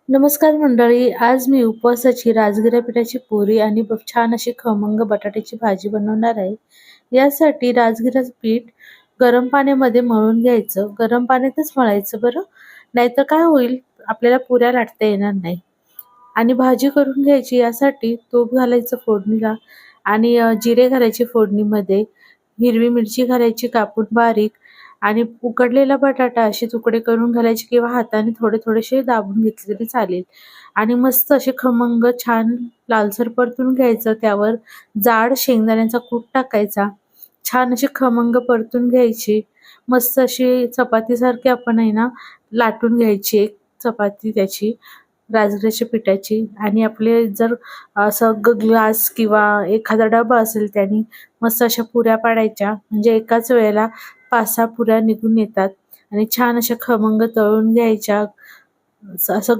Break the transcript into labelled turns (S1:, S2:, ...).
S1: नमस्कार मंडळी, आज मी उपवासाची राजगिरा पिठाची पुरी आणि छान अशी खमंग बटाट्याची भाजी बनवणार आहे. यासाठी राजगिराचं पीठ गरम पाण्यामध्ये मळून घ्यायचं. गरम पाण्यातच मळायचं बरं, नाहीतर काय होईल आपल्याला पुऱ्या लाटता येणार नाही. आणि भाजी करून घ्यायची, यासाठी तूप घालायचं फोडणीला आणि जिरे घालायचे फोडणीमध्ये, हिरवी मिरची घालायची कापून बारीक आणि उकडलेला बटाटा असे तुकडे करून घालायचे किंवा हाताने थोडेसे दाबून घेतले तरी चालेल. आणि मस्त असे खमंग छान लालसर परतून घ्यायचं. त्यावर जाड शेंगदाण्याचा कूट टाकायचा. छान अशी खमंग परतून घ्यायची. मस्त अशी चपातीसारखी आपण आहे ना लाटून घ्यायची एक चपाती त्याची राजगिऱ्याच्या पिठाची. आणि आपले जर असं ग्लास किंवा एखादा डबा असेल त्याने मस्त अशा पुऱ्या पाडायच्या, म्हणजे एकाच वेळेला 5-6 पुऱ्या निघून येतात आणि छान अशा खमंग तळून घ्यायच्या. असं